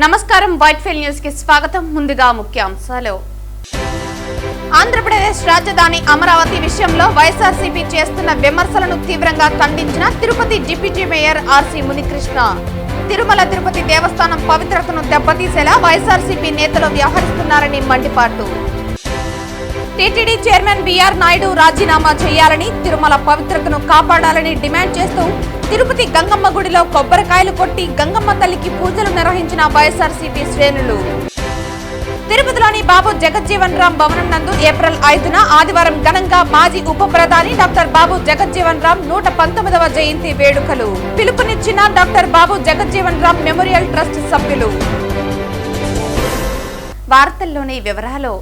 నమస్కారం Whitefield news కి స్వాగతం. ముందుగా ముఖ్యాంశాలు. ఆంధ్రప్రదేశ్ రాజధాని అమరావతి విషయంలో వైఎస్ఆర్సీపీ చేస్తున్న విమర్శలను తీవ్రంగా ఖండించిన Tirupati deputy mayor RC Munikrishna. Tirumala Tirupati దేవస్థానం పవిత్రతను దెబ్బతీసేలా వైఎస్ఆర్సీపీ నేతలు వ్యవహరిస్తున్నారని మండిపాటు. టీటీడీ చైర్మన్ బీఆర్ నాయుడు రాజీనామా చేయాలని, తిరుమల పవిత్రతను కాపాడాలని డిమాండ్ చేస్తూ తిరుపతి గంగమ్మ గుడిలో కొబ్బరికాయలు కొట్టి గంగమ్మ తల్లికి పూజలు నిర్వహించిన వైఎస్ఆర్సీపీ శ్రేణులు. తిరుపతిలోని బాబు జగజ్జీవన్ రామ్ భవనం నందు ఏప్రిల్ 5న ఆదివారం ఘనంగా మాజీ ఉప ప్రధాని డాక్టర్ బాబు జగజ్జీవన్ రామ్ 119వ జయంతి వేడుకలు. పిలుపునిచ్చిన డాక్టర్ బాబు జగజ్జీవన్ రామ్ మెమోరియల్ ట్రస్ట్ సభ్యులు. వార్తల్లోని వివరాలు.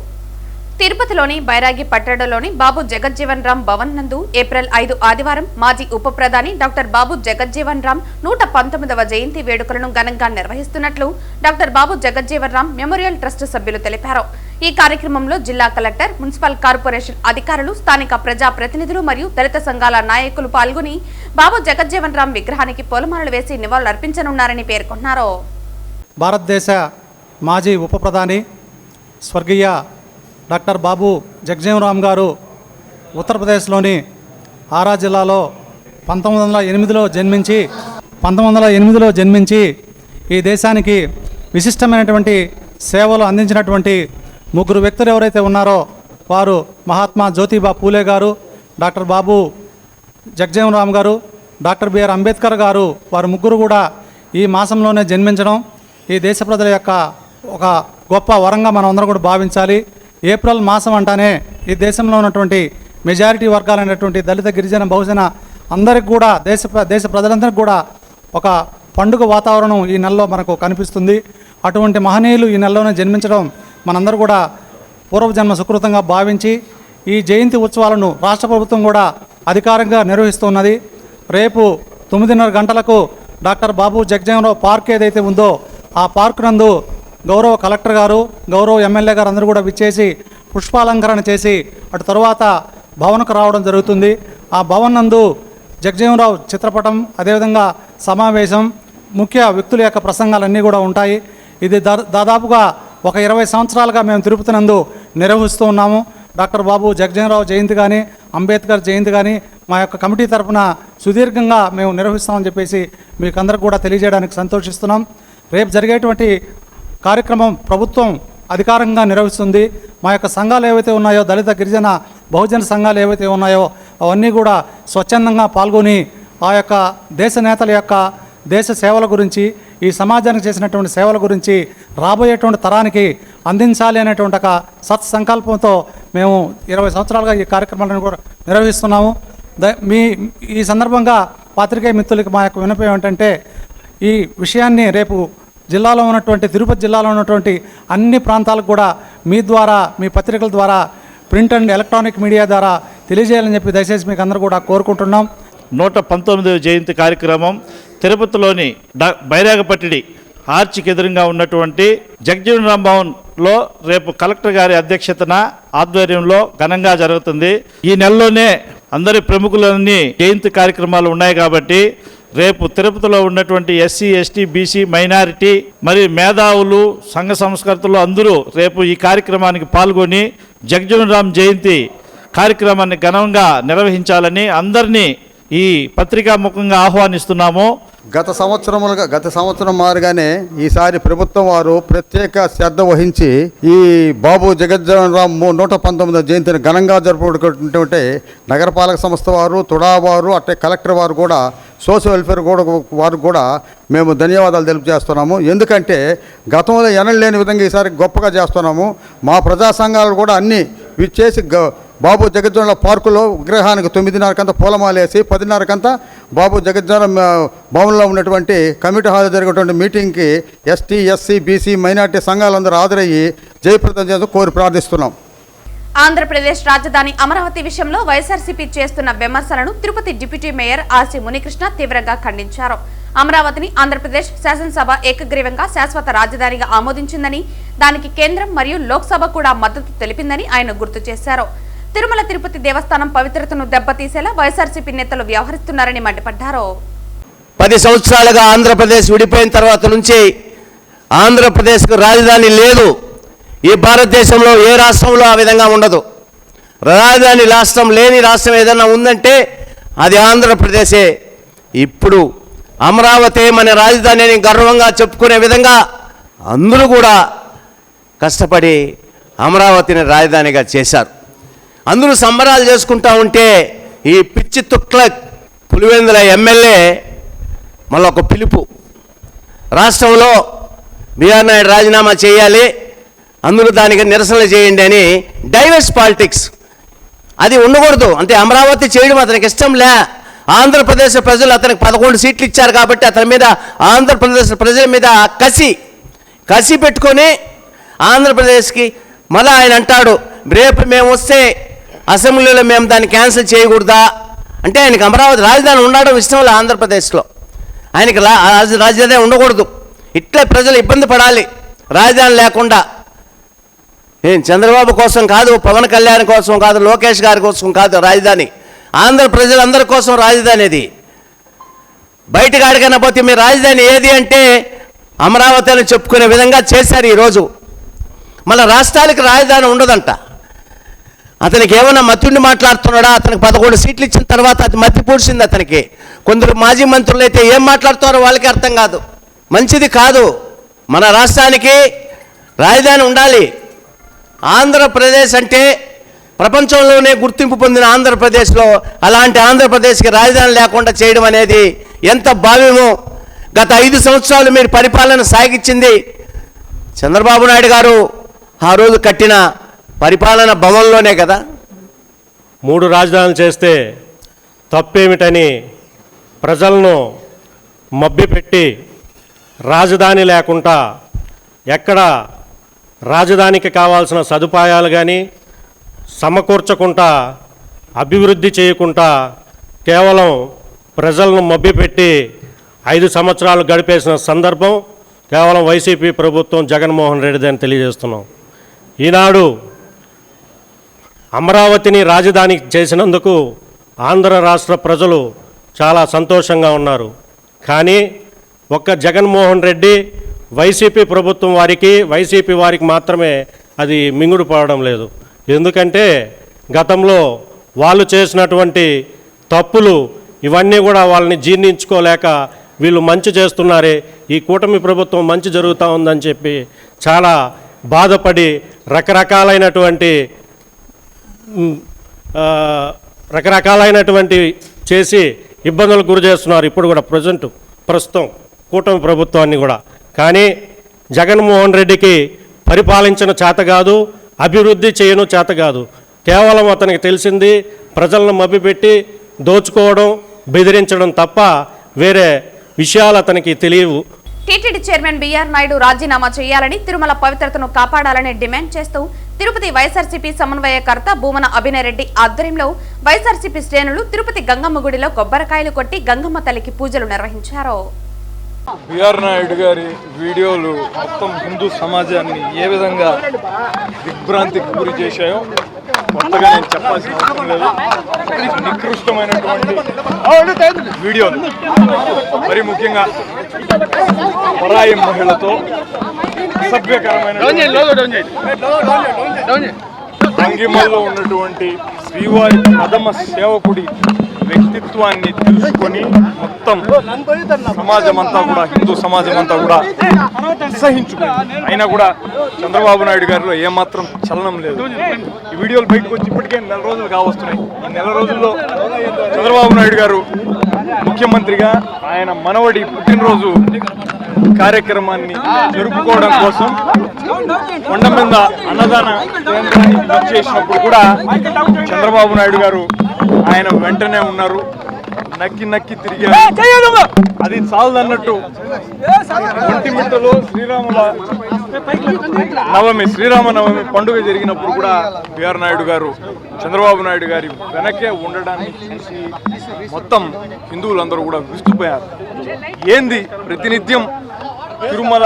తిరుపతిలోని బైరాగి పట్టణంలోని బాబు జగజ్జీవన్ రామ్ భవన్ నందు ఏప్రిల్ 5 ఆదివారం మాజీ ఉప ప్రధాని డాక్టర్ బాబు జగజ్జీవన్ రామ్ 119వ జయంతి వేడుకలను ఘనంగా నిర్వహిస్తున్నట్లు డాక్టర్ బాబు జగజ్జీవన్ రామ్ మెమోరియల్ ట్రస్ట్ సభ్యులు తెలిపారు. ఈ కార్యక్రమంలో జిల్లా కలెక్టర్, మున్సిపల్ కార్పొరేషన్ అధికారులు, స్థానిక ప్రజా ప్రతినిధులు మరియు దళిత సంఘాల నాయకులు పాల్గొని బాబు జగజ్జీవన్ రామ్ విగ్రహానికి పూలమాలలు వేసి నివాళులర్పించనున్నారని పేర్కొన్నారు. భారతదేశ మాజీ ఉప ప్రధాని స్వర్గీయ డాక్టర్ బాబు జగజ్జీవన్ రామ్ గారు ఉత్తరప్రదేశ్లోని ఆరా జిల్లాలో 1908లో జన్మించి ఈ దేశానికి విశిష్టమైనటువంటి సేవలు అందించినటువంటి ముగ్గురు వ్యక్తులు ఎవరైతే ఉన్నారో వారు మహాత్మా జ్యోతిబా పూలే గారు, డాక్టర్ బాబు జగజ్జీవన్ రామ్ గారు, డాక్టర్ బిఆర్ అంబేద్కర్ గారు. వారు ముగ్గురు కూడా ఈ మాసంలోనే జన్మించడం ఈ దేశ ప్రజల యొక్క ఒక గొప్ప వరంగా మనం అందరం కూడా భావించాలి. ఏప్రిల్ మాసం అంటానే ఈ దేశంలో ఉన్నటువంటి మెజారిటీ వర్గాలైనటువంటి దళిత, గిరిజన, బహుజన అందరికి కూడా దేశ ప్రజలందరికీ కూడా ఒక పండుగ వాతావరణం ఈ నెలలో మనకు కనిపిస్తుంది. అటువంటి మహనీయులు ఈ నెలలోనే జన్మించడం మనందరూ కూడా పూర్వజన్మ సుకృతంగా భావించి ఈ జయంతి ఉత్సవాలను రాష్ట్ర ప్రభుత్వం కూడా అధికారికంగా నిర్వహిస్తున్నది. రేపు 9:30 గంటలకు డాక్టర్ బాబు జగజ్జీవన్ రామ్ పార్క్ ఏదైతే ఉందో ఆ పార్క్ నందు గౌరవ కలెక్టర్ గారు, గౌరవ ఎమ్మెల్యే గారు అందరూ కూడా విచ్చేసి పుష్పాలంకరణ చేసి అటు తర్వాత భవన్కు రావడం జరుగుతుంది. ఆ భవన్ నందు జగజ్జీవన్ రామ్ చిత్రపటం, అదేవిధంగా సమావేశం, ముఖ్య వ్యక్తుల యొక్క ప్రసంగాలన్నీ కూడా ఉంటాయి. ఇది దాదాపుగా ఒక 20 సంవత్సరాలుగా మేము తిరుపతి నందు నిర్వహిస్తూ ఉన్నాము. డాక్టర్ బాబు జగజ్జీవన్ రామ్ జయంతి కానీ, అంబేద్కర్ జయంతి కానీ మా యొక్క కమిటీ తరఫున సుదీర్ఘంగా మేము నిర్వహిస్తామని చెప్పేసి మీకు అందరికి కూడా తెలియజేయడానికి సంతోషిస్తున్నాం. రేపు జరిగేటువంటి కార్యక్రమం ప్రభుత్వం అధికారికంగా నిర్వహిస్తుంది. మా యొక్క సంఘాలు ఏవైతే ఉన్నాయో, దళిత, గిరిజన, బహుజన సంఘాలు ఏవైతే ఉన్నాయో అవన్నీ కూడా స్వచ్ఛందంగా పాల్గొని ఆ యొక్క దేశ నేతల యొక్క దేశ సేవల గురించి, ఈ సమాజానికి చేసినటువంటి సేవల గురించి రాబోయేటువంటి తరానికి అందించాలి అనేటువంటి ఒక సత్సంకల్పంతో మేము 20 సంవత్సరాలుగా ఈ కార్యక్రమాలను కూడా నిర్వహిస్తున్నాము. ఈ సందర్భంగా పాత్రికేయ మిత్రులకి మా యొక్క విన్నపం ఏమిటంటే, ఈ విషయాన్ని రేపు జిల్లాలో ఉన్నటువంటి తిరుపతి జిల్లాలో ఉన్నటువంటి అన్ని ప్రాంతాలకు కూడా మీ ద్వారా, మీ పత్రికల ద్వారా, ప్రింట్ అండ్ ఎలక్ట్రానిక్ మీడియా ద్వారా తెలియజేయాలని చెప్పి దయచేసి మీకు అందరూ కూడా కోరుకుంటున్నాం. 119వ జయంతి కార్యక్రమం తిరుపతిలోని బైరాగపట్టిడి ఆర్చికి ఎదురుగా ఉన్నటువంటి జగజ్జీవన్ రామ్ భవన్లో రేపు కలెక్టర్ గారి అధ్యక్షతన ఆధ్వర్యంలో ఘనంగా జరుగుతుంది. ఈ నెలలోనే అందరి ప్రముఖులన్నీ జయంతి కార్యక్రమాలు ఉన్నాయి కాబట్టి రేపు తిరుపతిలో ఉన్నటువంటి ఎస్సీ, ఎస్టీ, బీసీ, మైనారిటీ మరియు మేధావులు, సంఘ సంస్కర్తలు అందరూ రేపు ఈ కార్యక్రమానికి పాల్గొని జగజ్జీవన్ రామ్ జయంతి కార్యక్రమాన్ని ఘనంగా నిర్వహించాలని అందరినీ ఈ పత్రికా ముఖంగా ఆహ్వానిస్తున్నాము. గత సంవత్సరం మారుగానే ఈసారి ప్రభుత్వం వారు ప్రత్యేక శ్రద్ధ వహించి ఈ బాబు జగజ్జీవన్ రామ్ 119వ జయంతిని ఘనంగా జరుపుకుంటుంటే నగరపాలక సంస్థ వారు, తుడా వారు, అట్టే కలెక్టర్ వారు కూడా, సోషల్ వెల్ఫేర్ కూడా వారు కూడా మేము ధన్యవాదాలు తెలియజేస్తున్నాము. ఎందుకంటే గతంలో ఎనలేని విధంగా ఈసారి గొప్పగా చేస్తున్నాము. మా ప్రజా సంఘాలు కూడా అన్నీ విచ్చేసి బాబు జగజ్జీవన్ రామ్ పార్కులో విగ్రహానికి 9:30 పూలమాలేసి 10:30 బాబు జగజ్జీవన్ రామ్ భవన్లో ఉన్నటువంటి కమిటీ హాల్ జరిగేటువంటి మీటింగ్కి ఎస్టీ, ఎస్సీ, బీసీ, మైనార్టీ సంఘాలందరూ హాజరయ్యి జయప్రదం చేస్తూ కోరి ప్రార్థిస్తున్నాం. ఆంధ్రప్రదేశ్ రాజధాని అమరావతి విషయంలో వైఎస్ఆర్సీపీ చేస్తున్న విమర్శలను Tirupati deputy mayor RC Munikrishna తీవ్రంగా ఖండించారు. అమరావతిని ఆంధ్రప్రదేశ్ శాసనసభ ఏకగ్రీవంగా శాశ్వత రాజధానిగా ఆమోదించిందని, దానికి కేంద్రం మరియు లోక్సభ కూడా మద్దతు తెలిపిందని ఆయన గుర్తు చేశారు. తిరుమల తిరుపతి దేవస్థానం పవిత్రతను దెబ్బతీసేలా వైఎస్ఆర్సీపీ నేతలు వ్యవహరిస్తున్నారని మండిపడ్డారు. 10 సంవత్సరాలుగా ఆంధ్రప్రదేశ్ విడిపోయిన తర్వాత నుంచి ఆంధ్రప్రదేశ్కు రాజధాని లేదు. ఈ భారతదేశంలో ఏ రాష్ట్రంలో ఆ విధంగా ఉండదు. రాజధాని రాష్ట్రం లేని రాష్ట్రం ఏదైనా ఉందంటే అది ఆంధ్రప్రదేశే. ఇప్పుడు అమరావతి మన రాజధాని అని గర్వంగా చెప్పుకునే విధంగా అందరూ కూడా కష్టపడి అమరావతిని రాజధానిగా చేశారు. అందరూ సంబరాలు చేసుకుంటూ ఉంటే ఈ పిచ్చి తుక్ల పులివెందుల ఎమ్మెల్యే మళ్ళీ ఒక పిలుపు, రాష్ట్రంలో బిఆర్ నాయుడు రాజీనామా చేయాలి, అందరూ దానికి నిరసనలు చేయండి అని డైవర్స్ పాలిటిక్స్. అది ఉండకూడదు. అంటే అమరావతి చేయడం అతనికి ఇష్టం లే. ఆంధ్రప్రదేశ్ ప్రజలు అతనికి 11 సీట్లు ఇచ్చారు కాబట్టి అతని మీద ఆంధ్రప్రదేశ్ ప్రజల మీద కసి పెట్టుకొని ఆంధ్రప్రదేశ్కి మళ్ళీ ఆయన అంటాడు, రేపు మేము వస్తే అసెంబ్లీలో మేము దాన్ని క్యాన్సిల్ చేయకూడదా అంటే ఆయనకి అమరావతి రాజధాని ఉండడం ఇష్టం లేదు. ఆంధ్రప్రదేశ్లో ఆయనకి రాజధాని ఉండకూడదు. ఇట్లే ప్రజలు ఇబ్బంది పడాలి రాజధాని లేకుండా. చంద్రబాబు కోసం కాదు, పవన్ కళ్యాణ్ కోసం కాదు, లోకేష్ గారి కోసం కాదు రాజధాని, ఆంధ్ర ప్రజలందరి కోసం రాజధాని. అది బయటకు అడగన పోతే మీ రాజధాని ఏది అంటే అమరావతి అని చెప్పుకునే విధంగా చేశారు ఈరోజు. మళ్ళీ రాష్ట్రాలకు రాజధాని ఉండదంట. అతనికి ఏమైనా మత్తుండి మాట్లాడుతున్నాడా? అతనికి 11 సీట్లు ఇచ్చిన తర్వాత అది మత్తి పూడ్చింది అతనికి. కొందరు మాజీ మంత్రులు అయితే ఏం మాట్లాడుతున్నారో వాళ్ళకి అర్థం కాదు. మంచిది కాదు. మన రాష్ట్రానికి రాజధాని ఉండాలి. ఆంధ్రప్రదేశ్ అంటే ప్రపంచంలోనే గుర్తింపు పొందిన ఆంధ్రప్రదేశ్లో అలాంటి ఆంధ్రప్రదేశ్కి రాజధాని లేకుండా చేయడం అనేది ఎంత భావ్యమో. గత 5 సంవత్సరాలు మీరు పరిపాలన సాగించింది చంద్రబాబు నాయుడు గారు ఆ రోజు కట్టిన పరిపాలన భవన్లోనే కదా. 3 రాజధానులు చేస్తే తప్పేమిటని ప్రజలను మభ్యపెట్టి రాజధాని లేకుండా ఎక్కడ రాజధానికి కావాల్సిన సదుపాయాలు కానీ సమకూర్చకుండా అభివృద్ధి చేయకుండా కేవలం ప్రజలను మభ్యపెట్టి 5 సంవత్సరాలు గడిపేసిన సందర్భం కేవలం వైసీపీ ప్రభుత్వం జగన్మోహన్ రెడ్డిది అని తెలియజేస్తున్నాం. ఈనాడు అమరావతిని రాజధాని చేసినందుకు ఆంధ్ర రాష్ట్ర ప్రజలు చాలా సంతోషంగా ఉన్నారు. కానీ ఒక్క జగన్మోహన్ రెడ్డి వైసీపీ ప్రభుత్వం వైసీపీ వారికి మాత్రమే అది మింగుడు పడడం లేదు. ఎందుకంటే గతంలో వాళ్ళు చేసినటువంటి తప్పులు ఇవన్నీ కూడా వాళ్ళని జీర్ణించుకోలేక వీళ్ళు మంచి చేస్తున్నారే, ఈ కూటమి ప్రభుత్వం మంచి జరుగుతూ ఉందని చెప్పి చాలా బాధపడి రకరకాలైనటువంటి చేసి ఇబ్బందులకు గురి చేస్తున్నారు ఇప్పుడు కూడా ప్రస్తుతం కూటమి ప్రభుత్వాన్ని కూడా. కానీ జగన్మోహన్ రెడ్డికి పరిపాలించిన చేత కాదు, అభివృద్ధి చేయను చేత కాదు. కేవలం అతనికి తెలిసింది ప్రజలను మభ్యపెట్టి దోచుకోవడం, బెదిరించడం తప్ప వేరే విషయాలు అతనికి తెలియవు. టీటీడీ చైర్మన్ బిఆర్ నాయుడు రాజీనామా చేయాలని, తిరుమల పవిత్రతను కాపాడాలని డిమాండ్ చేస్తూ తిరుపతి వైఎస్ఆర్సీపీ సమన్వయకర్త భూమన అభినయ్ రెడ్డి ఆధ్వర్యంలో వైఎస్ఆర్సీపీ శ్రేణులు తిరుపతి గంగమ్మ గుడిలో కొబ్బరికాయలు కొట్టి గంగమ్మ తల్లికి పూజలు నిర్వహించారు. బిఆర్ నాయుడు గారి వీడియోలు మొత్తం హిందూ సమాజాన్ని ఏ విధంగా దిగ్భ్రాంతికి గురి చేశాయో కొత్తగా నేను చెప్పాల్సిన అవసరం లేదు. నికృష్టమైనటువంటి వీడియోలు, మరి ముఖ్యంగా పరాయి మహిళతో అసభ్యకరమైన భంగిమల్లో ఉన్నటువంటి శ్రీవారి ప్రథమ సేవకుడి వ్యక్తిత్వాన్ని తెలుసుకొని మొత్తం సమాజం అంతా కూడా, హిందూ సమాజం అంతా కూడా అసహించుకుంది. అయినా కూడా చంద్రబాబు నాయుడు గారిలో ఏమాత్రం చలనం లేదు. ఈ వీడియోలు బయటకు వచ్చి ఇప్పటికే 4 రోజులు కావస్తున్నాయి. ఈ 4 రోజుల్లో చంద్రబాబు నాయుడు గారు ముఖ్యమంత్రిగా ఆయన మనవడి పుట్టినరోజు కార్యక్రమాన్ని జరుపుకోవడం కోసం కొండ మీద అన్నదాన కేంద్రాన్ని చేసినప్పుడు కూడా చంద్రబాబు నాయుడు గారు ఆయన వెంటనే ఉన్నారు. నక్కి తిరిగారు. అది చాలదన్నట్టు ఒంటిమిట్టలో శ్రీరామనవమి పండుగ జరిగినప్పుడు కూడా బిఆర్ నాయుడు గారు చంద్రబాబు నాయుడు గారి వెనకే ఉండడాన్ని చూసి మొత్తం హిందువులందరూ కూడా విస్తుపోయారు. ఏంది ప్రతినిత్యం తిరుమల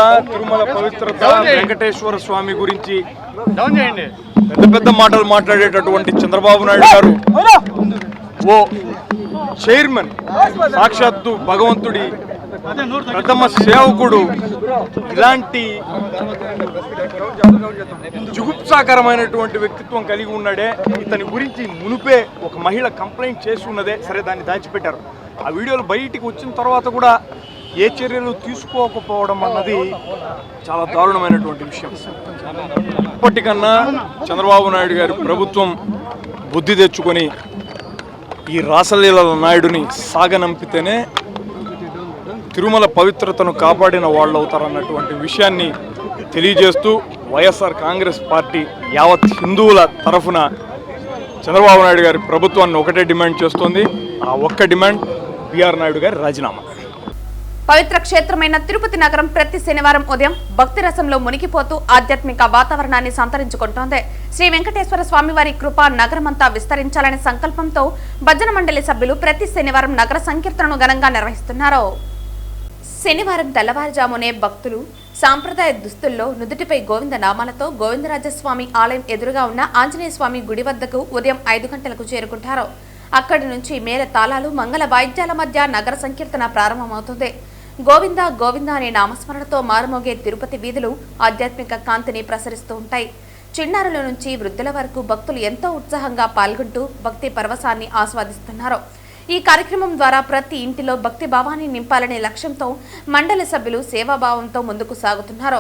పవిత్రత, వెంకటేశ్వర స్వామి గురించి పెద్ద మాటలు మాట్లాడేటటువంటి చంద్రబాబు నాయుడు గారు ఓ చైర్మన్, సాక్షాత్తు భగవంతుడి ప్రథమ సేవకుడు ఇలాంటి జుగుప్సాకరమైనటువంటి వ్యక్తిత్వం కలిగి ఉన్నాడే. ఇతని గురించి మునుపే ఒక మహిళ కంప్లైంట్ చేసి ఉన్నదే, సరే దాన్ని దాచిపెట్టారు. ఆ వీడియోలు బయటికి వచ్చిన తర్వాత కూడా ఏ చర్యలు తీసుకోకపోవడం అన్నది చాలా దారుణమైనటువంటి విషయం. ఇప్పటికన్నా చంద్రబాబు నాయుడు గారి ప్రభుత్వం బుద్ధి తెచ్చుకొని ఈ రాసలీలల నాయుడిని సాగనంపితేనే తిరుమల పవిత్రతను కాపాడిన వాళ్ళు అవుతారన్నటువంటి విషయాన్ని తెలియజేస్తూ వైఎస్ఆర్ కాంగ్రెస్ పార్టీ యావత్ హిందువుల తరఫున చంద్రబాబు నాయుడు గారి ప్రభుత్వాన్ని ఒకటే డిమాండ్ చేస్తోంది. ఆ ఒక్క డిమాండ్ బిఆర్ నాయుడు గారి రాజీనామా. పవిత్ర క్షేత్రమైన తిరుపతి నగరం ప్రతి శనివారం ఉదయం భక్తి రసంలో మునిగిపోతూ ఆధ్యాత్మిక వాతావరణాన్ని సంతరించుకుంటోంది. శ్రీ వెంకటేశ్వర స్వామివారి కృప నగరమంతా విస్తరించాలనే సంకల్పంతో భజన మండలి సభ్యులు ప్రతి శనివారం నగర సంకీర్తనను ఘనంగా నిర్వహిస్తున్నారు. శనివారం తెల్లవారుజామునే భక్తులు సాంప్రదాయ దుస్తుల్లో నుదుటిపై గోవింద నామాలతో గోవిందరాజస్వామి ఆలయం ఎదురుగా ఉన్న ఆంజనేయ స్వామి గుడి వద్దకు ఉదయం 5 గంటలకు చేరుకుంటారు. అక్కడి నుంచి మేళ తాళాలు మంగళ వాయిద్యాల మధ్య నగర సంకీర్తన ప్రారంభమవుతుంది. గోవింద గోవింద అనే నామస్మరణతో మారుమోగే తిరుపతి వీధులు ఆధ్యాత్మిక కాంతిని ప్రసరిస్తూ ఉంటాయి. చిన్నారుల నుంచి వృద్ధుల వరకు భక్తులు ఎంతో ఉత్సాహంగా పాల్గొంటూ భక్తి పరవశాన్ని ఆస్వాదిస్తున్నారు. ఈ కార్యక్రమం ద్వారా ప్రతి ఇంటిలో భక్తి భావాన్ని నింపాలనే లక్ష్యంతో మండలి సభ్యులు సేవాభావంతో ముందుకు సాగుతున్నారు.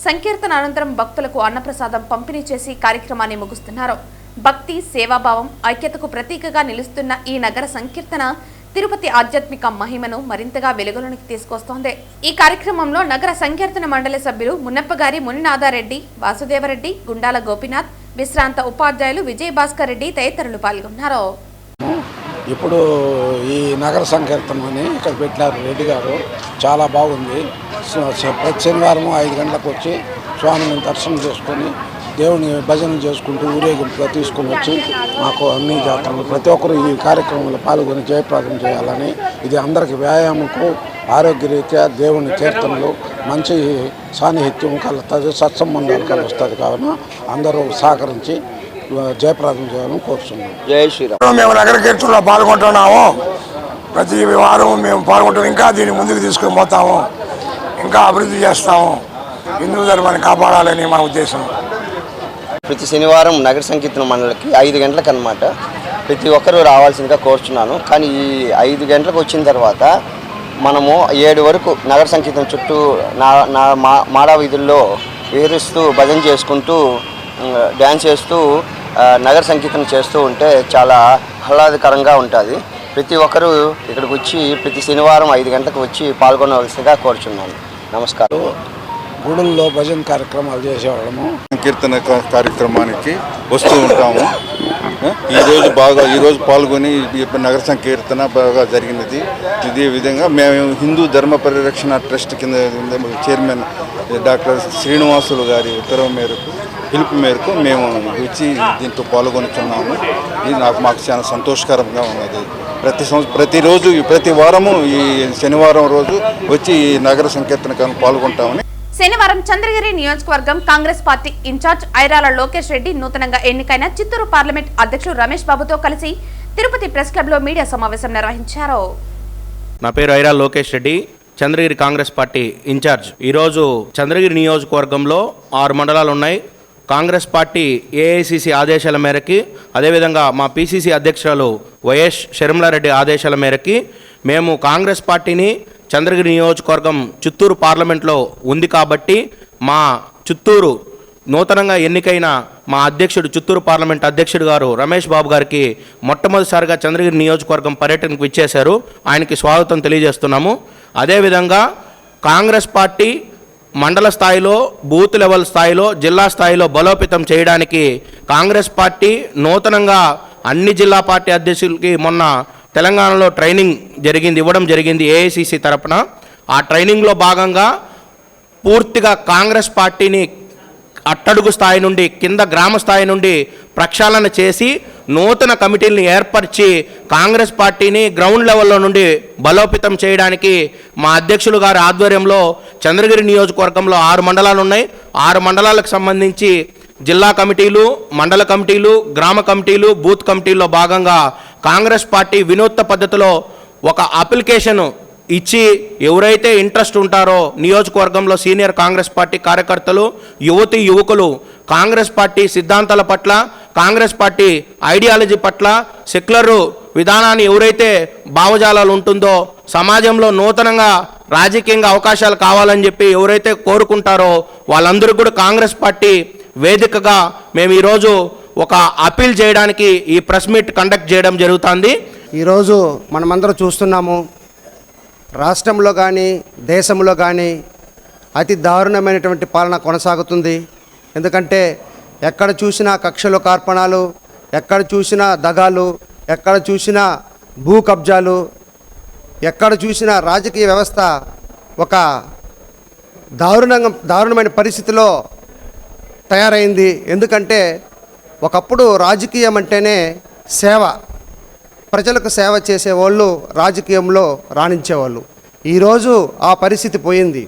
సంకీర్తన అనంతరం భక్తులకు అన్నప్రసాదం పంపిణీ చేసి కార్యక్రమాన్ని ముగుస్తున్నారు. భక్తి సేవాభావం ఐక్యతకు ప్రతీకగా నిలుస్తున్న ఈ నగర సంకీర్తన తిరుపతి ఆధ్యాత్మిక మహిమను మరింతగా వెలుగులోనికి తీసుకొస్తోంది. ఈ కార్యక్రమంలో నగర సంకీర్తన మండలి సభ్యులు మున్నప్పగారి మునినాథారెడ్డి, వాసుదేవరెడ్డి, గుండాల గోపీనాథ్, విశ్రాంత ఉపాధ్యాయులు విజయభాస్కర్ రెడ్డి తదితరులు పాల్గొన్నారు. ఇప్పుడు ఈ నగర సంకీర్తన అని ఇక్కడ పెట్టినారు రెడ్డి గారు, చాలా బాగుంది. ప్రతి శనివారం 5 గంటలకు వచ్చి స్వామిని దర్శనం చేసుకొని దేవుని భజన చేసుకుంటూ ఊరేగింపుగా తీసుకుని వచ్చి మాకు అన్ని జాతరలు ప్రతి ఒక్కరు ఈ కార్యక్రమంలో పాల్గొని జయప్రదం చేయాలని, ఇది అందరికీ వ్యాయామంకు ఆరోగ్యరీత్యా దేవుని కీర్తనలు మంచి సాన్నిహిత్యం కలుగుతుంది, సత్సంబంధాలు కలుస్తుంది. కావున అందరూ సహకరించి జయప్రదం చేయాలని కోరుతున్నాం. జై శ్రీరామ్. మేము నగర కీర్తనలో పాల్గొంటున్నాము. ప్రతి వారం మేము పాల్గొంటాము. ఇంకా దీన్ని ముందుకు తీసుకొని పోతాము, ఇంకా అభివృద్ధి చేస్తాము. హిందూ ధర్మాన్ని కాపాడాలని మా ఉద్దేశం. ప్రతి శనివారం నగర సంకీర్తన మండలికి 5 గంటలకు అన్నమాట. ప్రతి ఒక్కరూ రావాల్సిందిగా కోరుచున్నాను. కానీ ఈ 5 గంటలకు వచ్చిన తర్వాత మనము 7 వరకు నగర సంకీర్తన చుట్టూ మాడా వీధుల్లో విహరిస్తూ భజన చేసుకుంటూ డ్యాన్స్ చేస్తూ నగర సంకీర్తన చేస్తూ ఉంటే చాలా ఆహ్లాదకరంగా ఉంటుంది. ప్రతి ఒక్కరూ ఇక్కడికి వచ్చి ప్రతి శనివారం 5 గంటలకు వచ్చి పాల్గొనవలసిందిగా కోరుచున్నాను. నమస్కారం. గుడుల్లో భజన కార్యక్రమాలు చేసేవాళ్ళము. సంకీర్తన కార్యక్రమానికి వస్తూ ఉంటాము. ఈరోజు పాల్గొని నగర సంకీర్తన బాగా జరిగినది. ఇదే విధంగా మేము హిందూ ధర్మ పరిరక్షణ ట్రస్ట్ కింద చైర్మన్ డాక్టర్ శ్రీనివాసులు గారి ఉత్తర్వు మేరకు పిలుపు మేరకు మేము వచ్చి దీంట్లో పాల్గొనుతున్నాము. ఇది మాకు చాలా సంతోషకరంగా ఉన్నది. ప్రతిరోజు ప్రతి వారము ఈ శనివారం రోజు వచ్చి ఈ నగర సంకీర్తన పాల్గొంటామని. శనివారం చంద్రగిరి నియోజకవర్గం కాంగ్రెస్ పార్టీ ఇన్ఛార్జ్ ఐరాల లోకేష్ రెడ్డి నూతనంగా ఎన్నికైన చిత్తూరు పార్లమెంట్ అధ్యక్షుడు రమేష్ బాబుతో కలిసి తిరుపతి ప్రెస్ క్లబ్ లో మీడియా సమావేశం నిర్వహించారు. నా పేరు ఐరాల లోకేష్ రెడ్డి, చంద్రగిరి కాంగ్రెస్ పార్టీ ఇన్ఛార్జ్. ఈరోజు చంద్రగిరి నియోజకవర్గంలో 6 మండలాలు ఉన్నాయి. కాంగ్రెస్ పార్టీ ఏఐసిసి ఆదేశాల మేరకి, అదేవిధంగా మా పిసిసి అధ్యక్షురాలు వైఎస్ షర్మిలారెడ్డి ఆదేశాల మేరకి మేము కాంగ్రెస్ పార్టీని చంద్రగిరి నియోజకవర్గం చిత్తూరు పార్లమెంట్లో ఉంది కాబట్టి మా చిత్తూరు నూతనంగా ఎన్నికైన మా అధ్యక్షుడు చిత్తూరు పార్లమెంట్ అధ్యక్షుడు గారు రమేష్ బాబు గారికి మొట్టమొదటిసారిగా చంద్రగిరి నియోజకవర్గం పర్యటనకు విచ్చేశారు. ఆయనకి స్వాగతం తెలియజేస్తున్నాము. అదేవిధంగా కాంగ్రెస్ పార్టీ మండల స్థాయిలో, బూత్ లెవెల్ స్థాయిలో, జిల్లా స్థాయిలో బలోపేతం చేయడానికి కాంగ్రెస్ పార్టీ నూతనంగా అన్ని జిల్లా పార్టీ అధ్యక్షులకి మొన్న తెలంగాణలో ట్రైనింగ్ ఇవ్వడం జరిగింది ఏఐసిసి తరపున. ఆ ట్రైనింగ్లో భాగంగా పూర్తిగా కాంగ్రెస్ పార్టీని అట్టడుగు స్థాయి నుండి, కింద గ్రామ స్థాయి నుండి ప్రక్షాళన చేసి నూతన కమిటీలను ఏర్పరిచి కాంగ్రెస్ పార్టీని గ్రౌండ్ లెవెల్లో నుండి బలోపేతం చేయడానికి మా అధ్యక్షులు గారి ఆధ్వర్యంలో చంద్రగిరి నియోజకవర్గంలో 6 మండలాలు ఉన్నాయి. 6 మండలాలకు సంబంధించి జిల్లా కమిటీలు, మండల కమిటీలు, గ్రామ కమిటీలు, బూత్ కమిటీల్లో భాగంగా కాంగ్రెస్ పార్టీ వినూత్న పద్ధతిలో ఒక అప్లికేషన్ ఇచ్చి ఎవరైతే ఇంట్రెస్ట్ ఉంటారో నియోజకవర్గంలో సీనియర్ కాంగ్రెస్ పార్టీ కార్యకర్తలు, యువతి యువకులు కాంగ్రెస్ పార్టీ సిద్ధాంతాల పట్ల, కాంగ్రెస్ పార్టీ ఐడియాలజీ పట్ల, సెక్యులర్ విధానాన్ని ఎవరైతే భావజాలాలు ఉంటుందో, సమాజంలో నూతనంగా రాజకీయంగా అవకాశాలు కావాలని చెప్పి ఎవరైతే కోరుకుంటారో వాళ్ళందరూ కూడా కాంగ్రెస్ పార్టీ వేదికగా మేము ఈరోజు ఒక అప్పీల్ చేయడానికి ఈ ప్రెస్ మీట్ కండక్ట్ చేయడం జరుగుతుంది. ఈరోజు మనమందరం చూస్తున్నాము, రాష్ట్రంలో కానీ దేశంలో కానీ అతి దారుణమైనటువంటి పాలన కొనసాగుతుంది. ఎందుకంటే ఎక్కడ చూసినా కక్షలు కార్పణాలు, ఎక్కడ చూసినా దగాలు, ఎక్కడ చూసినా భూ కబ్జాలు, ఎక్కడ చూసినా రాజకీయ వ్యవస్థ ఒక దారుణమైన పరిస్థితిలో తయారైంది. ఎందుకంటే ఒకప్పుడు రాజకీయం అంటేనే సేవ, ప్రజలకు సేవ చేసేవాళ్ళు రాజకీయంలో రాణించేవాళ్ళు. ఈరోజు ఆ పరిస్థితి పోయింది.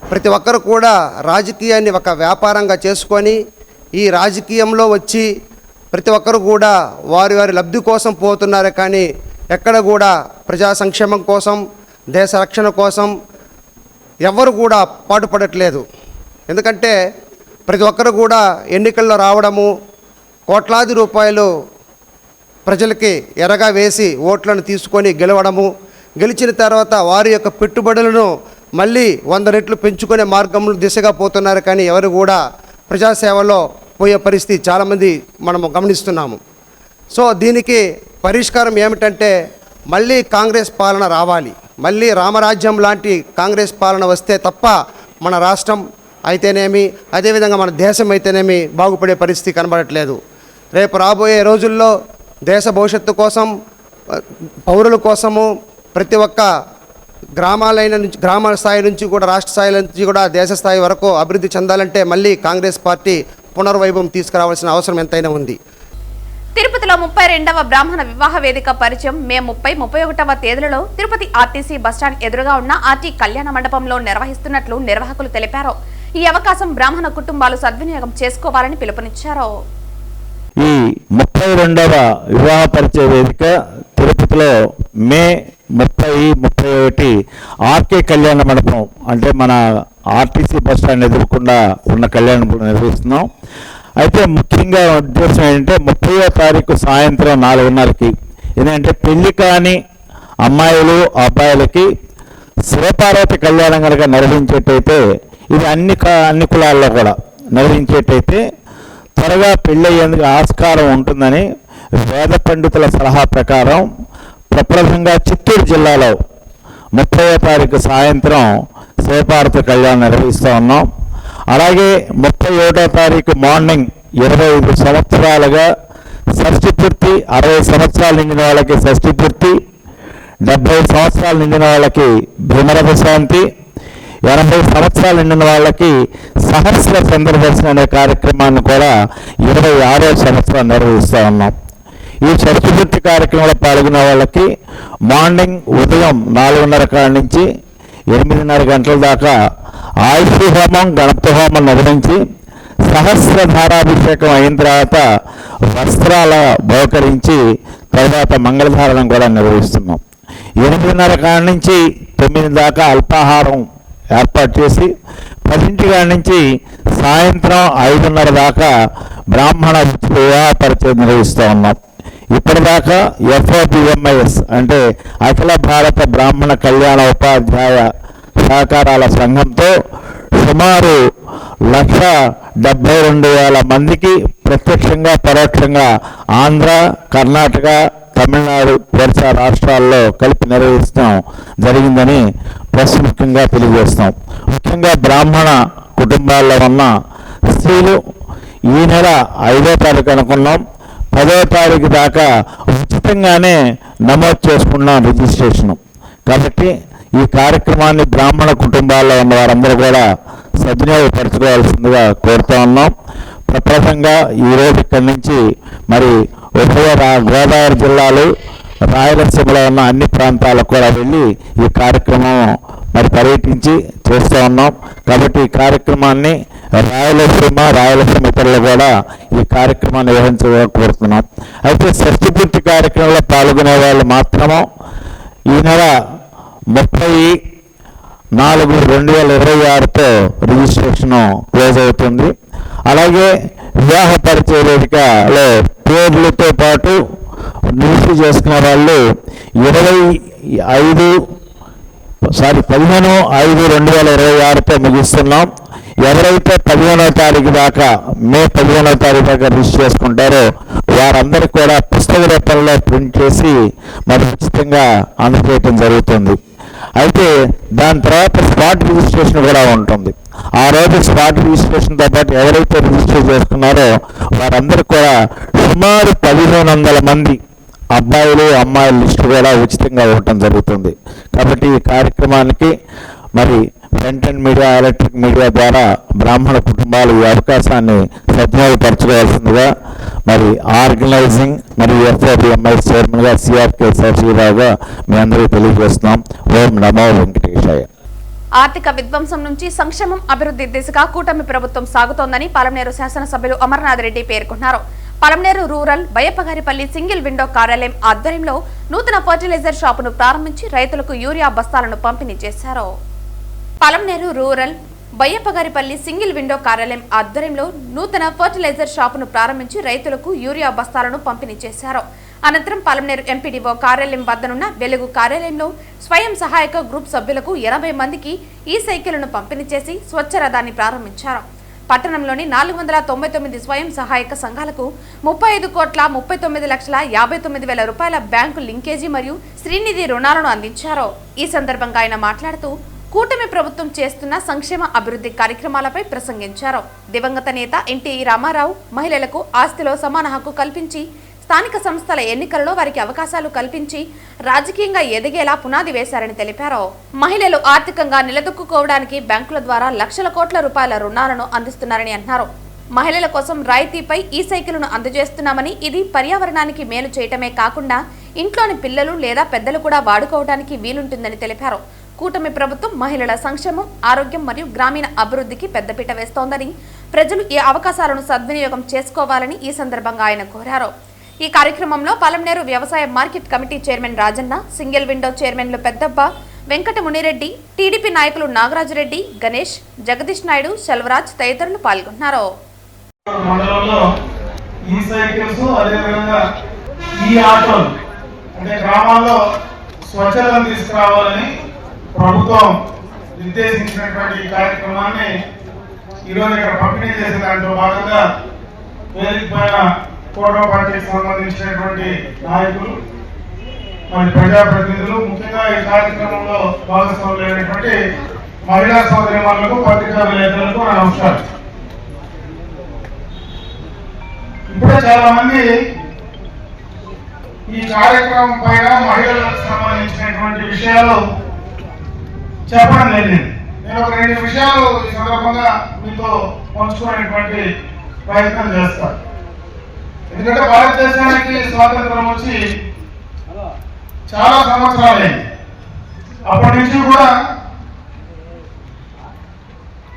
ప్రతి ఒక్కరు కూడా రాజకీయాన్ని ఒక వ్యాపారంగా చేసుకొని ఈ రాజకీయంలో వచ్చి ప్రతి ఒక్కరు కూడా వారి వారి లబ్ధి కోసం పోతున్నారే కానీ ఎక్కడ కూడా ప్రజా సంక్షేమం కోసం, దేశ రక్షణ కోసం ఎవరు కూడా పాటుపడట్లేదు. ఎందుకంటే ప్రతి ఒక్కరు కూడా ఎన్నికల్లో రావడము, కోట్లాది రూపాయలు ప్రజలకి ఎరగా వేసి ఓట్లను తీసుకొని గెలవడము, గెలిచిన తర్వాత వారి యొక్క పెట్టుబడులను మళ్ళీ 100 రెట్లు పెంచుకునే మార్గంలో దిశగా పోతున్నారు. కానీ ఎవరు కూడా ప్రజాసేవలో పోయే పరిస్థితి చాలామంది మనము గమనిస్తున్నాము. సో దీనికి పరిష్కారం ఏమిటంటే మళ్ళీ కాంగ్రెస్ పాలన రావాలి. మళ్ళీ రామరాజ్యం లాంటి కాంగ్రెస్ పాలన వస్తే తప్ప మన రాష్ట్రం అయితేనేమి, అదేవిధంగా మన దేశం అయితేనేమి బాగుపడే పరిస్థితి కనబడట్లేదు. రేపు రాబోయే రోజుల్లో దేశ భవిష్యత్తు కోసం, పౌరుల కోసము ప్రతి ఒక్క గ్రామ స్థాయి నుంచి కూడా రాష్ట్ర స్థాయి నుంచి కూడా దేశ స్థాయి వరకు అభివృద్ధి చెందాలంటే మళ్ళీ కాంగ్రెస్ పార్టీ పునర్వైభవం తీసుకురావాల్సిన అవసరం ఎంతైనా ఉంది. తిరుపతిలో 32వ బ్రాహ్మణ వివాహ వేదిక పరిచయం మే 30, 31వ తేదీలలో తిరుపతి ఆర్టీసీ బస్టాండ్ ఎదురుగా ఉన్న ఆర్టీ కళ్యాణ మండపంలో నిర్వహిస్తున్నట్లు నిర్వాహకులు తెలిపారు. ఈ అవకాశం బ్రాహ్మణ కుటుంబాలు సద్వినియోగం చేసుకోవాలని పిలుపునిచ్చారు. ఈ 32వ వివాహ పరిచయ వేదిక తిరుపతిలో మే 30, 31 ఆర్కే కళ్యాణ మండపం అంటే మన ఆర్టీసీ బస్ స్టాండ్ ఎదురకుండా ఉన్న కళ్యాణ మండపం నిర్వహిస్తున్నాం. అయితే ముఖ్యంగా ఉద్దేశం ఏంటంటే 30వ తారీఖు సాయంత్రం 4:30కి ఎందుకంటే పెళ్లి కాని అమ్మాయిలు అబ్బాయిలకి శివపార్వతి కళ్యాణం కనుక నిర్వహించేటైతే ఇది అన్ని కులాల్లో కూడా నిర్వహించేటైతే త్వరగా పెళ్ళయ్యేందుకు ఆస్కారం ఉంటుందని వేద పండితుల సలహా ప్రకారం ప్రప్రథంగా చిత్తూరు జిల్లాలో 30వ తారీఖు సాయంత్రం శివపార్వతి కళ్యాణం నిర్వహిస్తూ ఉన్నాం. అలాగే 31వ తారీఖు మార్నింగ్ 25 సంవత్సరాలుగా షష్ఠి పూర్తి, 60 సంవత్సరాలు నిండిన వాళ్ళకి షష్ఠి పూర్తి, 70 సంవత్సరాలు నిండిన వాళ్ళకి భీమరథ శాంతి, 80 సంవత్సరాలు నిండిన వాళ్ళకి సహస్ర చంద్ర దర్శనం అనే కార్యక్రమాన్ని కూడా 26వ సంవత్సరం నిర్వహిస్తూ ఉన్నాం. ఈ షష్ఠి పూర్తి కార్యక్రమంలో పాల్గొనే వాళ్ళకి మార్నింగ్ ఉదయం 4:30 కాడ నుంచి 8:30 గంటల దాకా ఆయుష్ హోమం, గణపతి హోమం నిర్వహించి సహస్రధారాభిషేకం అయిన తర్వాత వస్త్రాల బహుకరించి తర్వాత మంగళధారణం కూడా నిర్వహిస్తున్నాం. 8:30 కాడ నుంచి 9 దాకా అల్పాహారం ఏర్పాటు చేసి 10 కాడ నుంచి సాయంత్రం 5:30 దాకా బ్రాహ్మణ వివాహ పరిచయం నిర్వహిస్తూ ఉన్నాం. ఇప్పటిదాకా FOBMIS అంటే అఖిల భారత బ్రాహ్మణ కళ్యాణ ఉపాధ్యాయ సహకారాల సంఘంతో సుమారు 1,72,000 మందికి ప్రత్యక్షంగా పరోక్షంగా ఆంధ్ర, కర్ణాటక, తమిళనాడు, ఒరిస్సా రాష్ట్రాల్లో కలిపి నిర్వహిస్తాం జరిగిందని ప్రముఖంగా తెలియజేస్తాం. ముఖ్యంగా బ్రాహ్మణ కుటుంబాల్లో ఉన్న స్త్రీలు ఈ నెల 5వ తారీఖు అనుకున్నాం, 10వ తారీఖు దాకా ఉచితంగానే నమోదు చేసుకున్నాం రిజిస్ట్రేషను. కాబట్టి ఈ కార్యక్రమాన్ని బ్రాహ్మణ కుటుంబాల్లో ఉన్న వారందరూ కూడా సద్వినియోగపరచుకోవాల్సిందిగా కోరుతూ ఉన్నాం. ప్రప్రథంగా ఈరోజు ఇక్కడి నుంచి మరి ఉభయ గోదావరి జిల్లాలు, రాయలసీమలో ఉన్న అన్ని ప్రాంతాలకు కూడా వెళ్ళి ఈ కార్యక్రమం మరి పర్యటించి చేస్తూ ఉన్నాం. కాబట్టి ఈ కార్యక్రమాన్ని రాయలసీమ ఇతరులు కూడా ఈ కార్యక్రమాన్ని నిర్వహించగా కోరుతున్నాం. అయితే షష్ఠి పూర్తి కార్యక్రమంలో పాల్గొనే వాళ్ళు మాత్రము ఈ నెల 30/4/2026తో రిజిస్ట్రేషన్ క్లోజ్ అవుతుంది. అలాగే వివాహ పరిచయ వేదికలో పేర్లతో పాటు రిజిస్టర్ చేసుకున్న వాళ్ళు 15/5/2026తో ముగిస్తున్నాం. ఎవరైతే 15వ తారీఖు దాకా మే 15వ తారీఖు దాకా రిజిస్టర్ చేసుకుంటారో వారందరికీ కూడా పుస్తక రూపంలో ప్రింట్ చేసి మరి ఉచితంగా అందజేయటం జరుగుతుంది. అయితే దాని తర్వాత స్పాట్ రిజిస్ట్రేషన్ కూడా ఉంటుంది. ఆ రోజు స్పాట్ రిజిస్ట్రేషన్తో పాటు ఎవరైతే రిజిస్టర్ చేసుకున్నారో వారందరికీ కూడా సుమారు 1500 మంది అబ్బాయిలు అమ్మాయిల లిస్టు కూడా ఉచితంగా ఇవ్వటం జరుగుతుంది. కాబట్టి ఈ కార్యక్రమానికి మరి print and media, electric media ద్వారా బ్రాహ్మణ కుటుంబాలు ఈ అవకాశాన్ని సద్వినియోగపరచుకోవాల్సిందిగా మరి ఆర్గనైజింగ్ మరియు FOBMI చైర్మన్గా CRK శశిరావుగా మీ అందరికీ తెలియజేస్తున్నాం. ఓం నమో వెంకటేశాయ. ఆర్థిక విధ్వంసం నుంచి సంక్షేమం అభివృద్ధి దిశగా కూటమి ప్రభుత్వం సాగుతోందని పలమనేరు శాసనసభ్యులు అమర్నాథ్ రెడ్డి పేర్కొన్నారు. పలమనేరు రూరల్ బయ్యప్పగారిపల్లి సింగిల్ విండో కార్యాలయం ఆధ్వర్యంలో నూతన ఫర్టిలైజర్ షాపును ప్రారంభించి రైతులకు యూరియా బస్తాలను పంపిణీ చేశారు. పలమనేరు రూరల్ బయ్యప్పగారిపల్లి సింగిల్ విండో కార్యాలయం ఆధ్వర్యంలో నూతన ఫర్టిలైజర్ షాపును ప్రారంభించి రైతులకు యూరియా బస్తాలను పంపిణీ చేశారు. అనంతరం పలమనేరు ఎంపీడీఓ కార్యాలయం వద్దనున్న వెలుగు కార్యాలయంలో స్వయం సహాయక గ్రూప్ సభ్యులకు 80 మందికి ఈ సైకిళ్లను పంపిణీ చేసి స్వచ్ఛ రథాన్ని ప్రారంభించారు. పట్టణంలోని 499 స్వయం సహాయక సంఘాలకు 35,39,59,000 రూపాయల బ్యాంకు లింకేజీ మరియు శ్రీనిధి రుణాలను అందించారు. ఈ సందర్భంగా ఆయన మాట్లాడుతూ కూటమి ప్రభుత్వం చేస్తున్న సంక్షేమ అభివృద్ధి కార్యక్రమాలపై ప్రసంగించారు. దివంగత నేత ఎన్టీ రామారావు మహిళలకు ఆస్తిలో సమాన హక్కు కల్పించి స్థానిక సంస్థల ఎన్నికలలో వారికి అవకాశాలు కల్పించి రాజకీయంగా ఎదిగేలా పునాది వేశారని తెలిపారు. మహిళలు ఆర్థికంగా నిలదొక్కుకోవడానికి బ్యాంకుల ద్వారా లక్షల కోట్ల రూపాయల రుణాలను అందిస్తున్నారని అన్నారు. మహిళల కోసం రాయితీపై ఈ సైకిల్ను అందజేస్తున్నామని, ఇది పర్యావరణానికి మేలు చేయటమే కాకుండా ఇంట్లోని పిల్లలు లేదా పెద్దలు కూడా వాడుకోవడానికి వీలుంటుందని తెలిపారు. కూటమి ప్రభుత్వం మహిళల సంక్షేమం, ఆరోగ్యం మరియు గ్రామీణ అభివృద్ధికి పెద్దపీట వేస్తోందని, ప్రజలు ఈ అవకాశాలను సద్వినియోగం చేసుకోవాలని ఈ సందర్భంగా ఆయన కోరారు. ఈ కార్యక్రమంలో పలమనేరు వ్యవసాయ market committee chairman Rajanna, single window చైర్మన్లు పెద్దబ్బ, వెంకట మునిరెడ్డి, టీడీపీ నాయకులు నాగరాజరెడ్డి, గణేష్, జగదీష్ నాయుడు, సెల్వరాజ్ తదితరులు పాల్గొన్నారు. మండలంలో ఈ సైకిల్స్ అదేవిధంగా ఈ ఆటోలు అంటే గ్రామాల్లో స్వచ్ఛతను తీసుకురావాలని ప్రభుత్వం నిర్దేశించినటువంటి ఈ కార్యక్రమాన్ని ఈరోజు ఇక్కడ పంపిణీ చేసే దాంట్లో భాగంగా వేదిక పైన కూటమి పార్టీకి సంబంధించినటువంటి నాయకులు మరి ప్రజాప్రతినిధులు, ముఖ్యంగా ఈ కార్యక్రమంలో భాగస్వాములైనటువంటి మహిళా సోదరిమణులకు, పత్రికా విలేకరులకు నమస్కారం. ఇప్పుడే చాలా మంది ఈ కార్యక్రమం పైన మహిళలకు సంబంధించినటువంటి విషయాలు చెప్పడం జరిగింది. నేను ఒక 2 విషయాలు ఈ సందర్భంగా మీతో పంచుకునేటువంటి ప్రయత్నం చేస్తాను. ఎందుకంటే భారతదేశానికి స్వాతంత్రం వచ్చి చాలా సంవత్సరాలైంది. అప్పటి నుంచి కూడా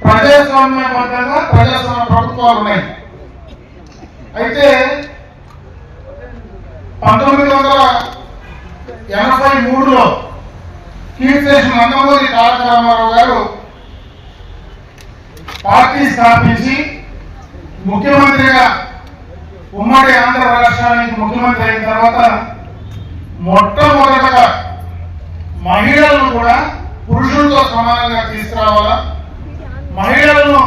ప్రజాస్వామ్యబద్ధంగా ప్రజాస్వామ్య ప్రభుత్వాలు ఉన్నాయి. అయితే 1983లో కీర్తిశేషులు నందమూరి తారక రామారావు గారు పార్టీ స్థాపించి ముఖ్యమంత్రిగా ఉమ్మడి ఆంధ్ర రాష్ట్రానికి ముఖ్యమంత్రి అయిన తర్వాత మొట్టమొదటగా మహిళలను కూడా పురుషులతో సమానంగా తీసుకురావాలా, మహిళలను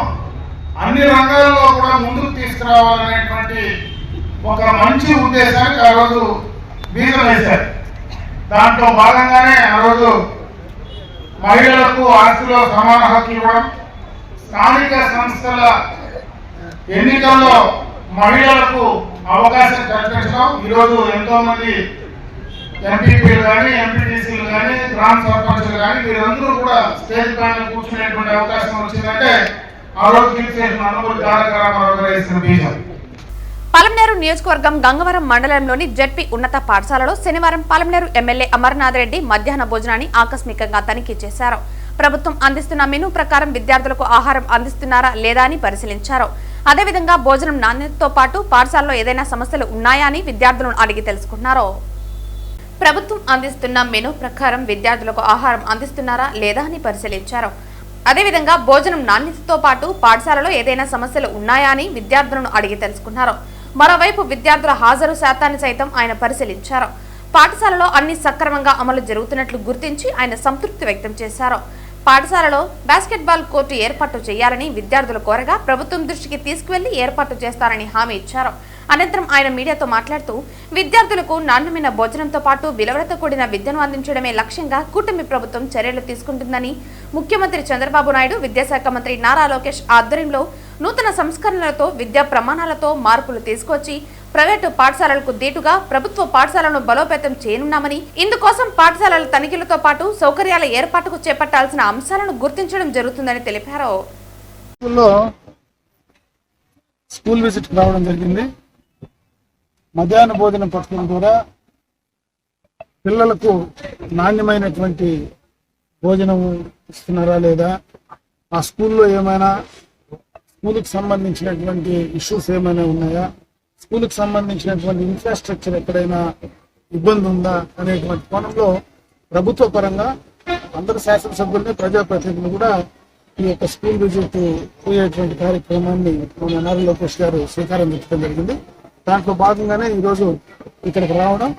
అన్ని రంగాల్లో కూడా ముందుకు తీసుకురావాలనేటువంటి ఒక మంచి ఉద్దేశానికి ఆ రోజు బీజం వేశారు. దాంట్లో భాగంగానే ఆ రోజు మహిళలకు ఆస్తిలో సమాన హక్కు ఇవ్వడం, స్థానిక సంస్థల ఎన్నికల్లో మహిళలకు అవకాశం కల్పించడం. ఈరోజు ఎంతో మంది ఎంపీపీలు కానీ, ఎంపీటీసీలు కానీ, గ్రామ సర్పంచ్లు కానీ వీరందరూ కూడా స్టేజ్ పైన కూర్చునేటువంటి అవకాశం వచ్చిందంటే ఆ రోజు కీర్తిశేషులు నందమూరి తారక రామారావు గారు వేసిన బీజం. పలమనేరు నియోజకవర్గం గంగవరం మండలంలోని జెడ్పీ ఉన్నత పాఠశాలలో శనివారం పలమనేరు ఎమ్మెల్యే అమర్నాథ్ రెడ్డి మధ్యాహ్న భోజనాన్ని ఆకస్మికంగా తనిఖీ చేశారు. ప్రభుత్వం అందిస్తున్న మెనూ ప్రకారం విద్యార్థులకు ఆహారం అందిస్తున్నారా లేదా అని పరిశీలించారు. అదేవిధంగా భోజనం నాణ్యతతో పాటు పాఠశాలలో ఏదైనా సమస్యలు ఉన్నాయా అని విద్యార్థులను అడిగి తెలుసుకున్నారు. ప్రభుత్వం అందిస్తున్న మెనూ ప్రకారం విద్యార్థులకు ఆహారం అందిస్తున్నారా లేదా అని పరిశీలించారు. అదేవిధంగా భోజనం నాణ్యతతో పాటు పాఠశాలలో ఏదైనా సమస్యలు ఉన్నాయా అని విద్యార్థులను అడిగి తెలుసుకున్నారు. మరోవైపు విద్యార్థుల హాజరు శాతాన్ని సైతం ఆయన పరిశీలించారు. పాఠశాలలో అన్ని సక్రమంగా అమలు జరుగుతున్నట్లు గుర్తించి ఆయన సంతృప్తి వ్యక్తం చేశారు. పాఠశాలలో బాస్కెట్బాల్ కోర్టు ఏర్పాటు చేయాలని విద్యార్థులు కోరగా ప్రభుత్వం దృష్టికి తీసుకువెళ్లి ఏర్పాటు చేస్తారని హామీ ఇచ్చారు. అనంతరం ఆయన మీడియాతో మాట్లాడుతూ విద్యార్థులకు నాణ్యమైన భోజనంతో పాటు విలువలతో కూడిన విద్యను అందించడమే లక్ష్యంగా కూటమి ప్రభుత్వం చర్యలు తీసుకుంటుందని ముఖ్యమంత్రి చంద్రబాబు నాయుడు, విద్యాశాఖ మంత్రి నారా లోకేష్ ఆధ్వర్యంలో నూతన సంస్కరణలతో విద్యా ప్రమాణాలతో మార్పులు తీసుకొచ్చి ప్రైవేటు పాఠశాలలకు దీటుగా ప్రభుత్వ పాఠశాలను బలోపేతం చేయనున్నామని, ఇందుకోసం పాఠశాలల తనిఖీలతో పాటు సౌకర్యాల ఏర్పాటుకు చేపట్టాల్సిన అంశాలను గుర్తించడం జరుగుతుందని తెలిపారు. స్కూల్ విజిట్ రావడం జరిగింది. మధ్యాహ్న భోజన పథకం ద్వారా పిల్లలకు నాణ్యమైనటువంటి భోజనం ఇస్తున్నారా లేదా, ఆ స్కూల్లో ఏమైనా స్కూల్కి సంబంధించినటువంటి ఇష్యూస్ ఏమైనా ఉన్నాయా, స్కూల్కి సంబంధించినటువంటి ఇన్ఫ్రాస్ట్రక్చర్ ఎక్కడైనా ఇబ్బంది ఉందా అనేటువంటి కోణంలో ప్రభుత్వ పరంగా అందరు శాసనసభ్యుల్ని, ప్రజాప్రతినిధులు కూడా ఈ యొక్క స్కూల్ విజిట్ పోయేటువంటి కార్యక్రమాన్ని మన నారా లోకేష్ గారు శ్రీకారం చుట్టడం జరిగింది. దాంట్లో భాగంగానే ఈరోజు ఇక్కడికి రావడం,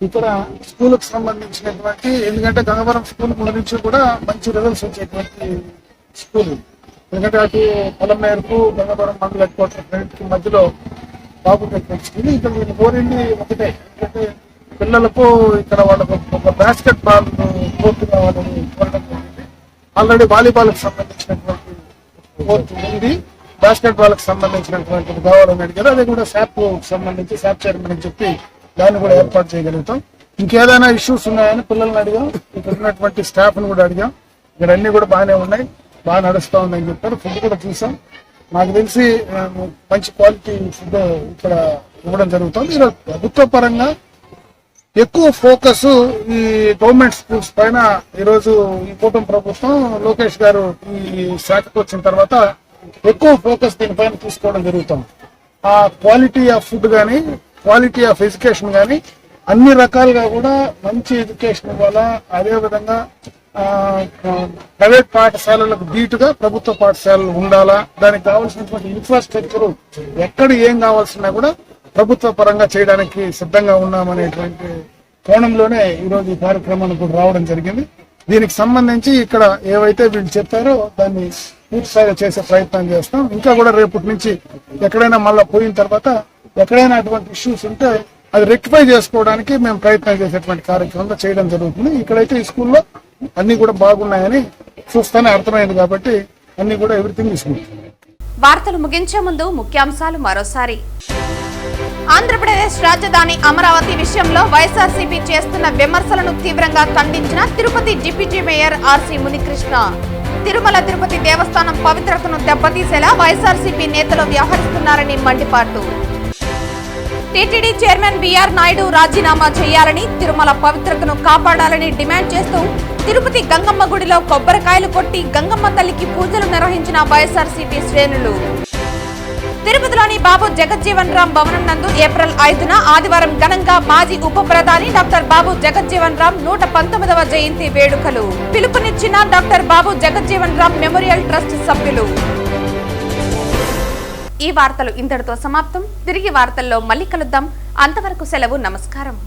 ఇక్కడ స్కూల్కి సంబంధించినటువంటి, ఎందుకంటే గంగవరం స్కూల్ ముందు నుంచి కూడా మంచి రిజల్ట్స్ వచ్చేటువంటి స్కూల్, ఎందుకంటే అటు పొలం మేరకు గంగవరం మండల హెడ్ క్వార్టర్ మధ్యలో బాగుండేటువంటి స్కూల్. ఇక్కడ వీళ్ళు కోరింది ఒకటే, ఎందుకంటే పిల్లలకు ఇక్కడ వాళ్ళకు ఒక బాస్కెట్ బాల్ కోర్టు కావాలని కోరడం జరిగింది. ఆల్రెడీ వాలీబాల్కి సంబంధించినటువంటి కోర్టు ఉంది, బాస్కెట్ బాల్కి సంబంధించినటువంటిది కావాలని అడిగారు. అది కూడా శాప్ సంబంధించి శాప్ చైర్మన్ అని చెప్పి దాన్ని కూడా ఏర్పాటు చేయగలుగుతాం. ఇంకేదైనా ఇష్యూస్ ఉన్నాయని పిల్లల్ని అడిగాం, ఇక్కడ ఉన్నటువంటి స్టాఫ్ని కూడా అడిగాం. ఇక్కడ అన్ని కూడా బాగానే ఉన్నాయి, బాగా నడుస్తూ ఉందని చెప్పారు. ఫుడ్ కూడా చూసాం, నాకు తెలిసి మంచి క్వాలిటీ ఫుడ్ ఇక్కడ ఇవ్వడం జరుగుతుంది. ఈరోజు ప్రభుత్వ పరంగా ఎక్కువ ఫోకస్ ఈ గవర్నమెంట్ స్కూల్స్ పైన ఈరోజు ఈ కూటమి ప్రభుత్వం లోకేష్ గారు ఈ శాఖకు వచ్చిన తర్వాత ఎక్కువ ఫోకస్ దీనిపైన తీసుకోవడం జరుగుతుంది. ఆ క్వాలిటీ ఆఫ్ ఫుడ్ కానీ, క్వాలిటీ ఆఫ్ ఎడ్యుకేషన్ కానీ అన్ని రకాలుగా కూడా మంచి ఎడ్యుకేషన్ ఇవ్వాలా. అదేవిధంగా ప్రైవేట్ పాఠశాలలకు ధీటుగా ప్రభుత్వ పాఠశాలలు ఉండాలా. దానికి కావాల్సినటువంటి ఇన్ఫ్రాస్ట్రక్చర్ ఎక్కడ ఏం కావాల్సినా కూడా ప్రభుత్వ పరంగా చేయడానికి సిద్ధంగా ఉన్నామనేటువంటి కోణంలోనే ఈరోజు ఈ కార్యక్రమానికి కూడా రావడం జరిగింది. దీనికి సంబంధించి ఇక్కడ ఏవైతే వీళ్ళు చెప్పారో దాన్ని పూర్తిస్థాయిగా చేసే ప్రయత్నం చేస్తాం. ఇంకా కూడా రేపటి నుంచి ఎక్కడైనా మళ్ళీ పోయిన తర్వాత ఎక్కడైనా అటువంటి ఇష్యూస్ ఉంటే అది రెక్టిఫై చేసుకోవడానికి మేము ప్రయత్నం చేసేటువంటి కార్యక్రమంలో చేయడం జరుగుతుంది. ఇక్కడైతే ఈ స్కూల్లో అన్ని కూడా బాగున్నాయని చూస్తానే అర్థమైంది కాబట్టి అన్ని కూడా ఎవ్రీథింగ్ తీసుకుంటాం. వార్తలు ముగించే ముందు ముఖ్యాంశాలు మరోసారి. ఆంధ్రప్రదేశ్ రాజధాని అమరావతి విషయంలో వైఎస్ఆర్సీపీ చేస్తున్న విమర్శలను తీవ్రంగా ఖండించిన Tirupati deputy mayor RC Munikrishna. Tirumala Tirupati దేవస్థానం పవిత్రతను దెబ్బతీసేలా వైఎస్ఆర్సీపీ నేతలు వ్యవహరిస్తున్నారని మండిపాటు. టీటీడీ చైర్మన్ బీఆర్ నాయుడు రాజీనామా చేయాలని, తిరుమల పవిత్రతను కాపాడాలని డిమాండ్ చేస్తూ తిరుపతి గంగమ్మ గుడిలో కొబ్బరికాయలు కొట్టి గంగమ్మ తల్లికి పూజలు నిర్వహించిన వైఎస్ఆర్సీపీ శ్రేణులు. తిరుపతిలోని బాబు జగజ్జీవన్ రామ్ భవనం నందు ఏప్రిల్ 5న ఆదివారం ఘనంగా మాజీ ఉప ప్రధాని డాక్టర్ బాబు జగజ్జీవన్ రామ్ 119వ జయంతి వేడుకలు. పిలుపునిచ్చిన డాక్టర్ బాబు జగజ్జీవన్ రామ్ మెమోరియల్ ట్రస్ట్ సభ్యులు. ఈ వార్తలు ఇంతటితో సమాప్తం. తిరిగి వార్తల్లో మళ్ళీ కలుద్దాం. అంతవరకు సెలవు. నమస్కారం.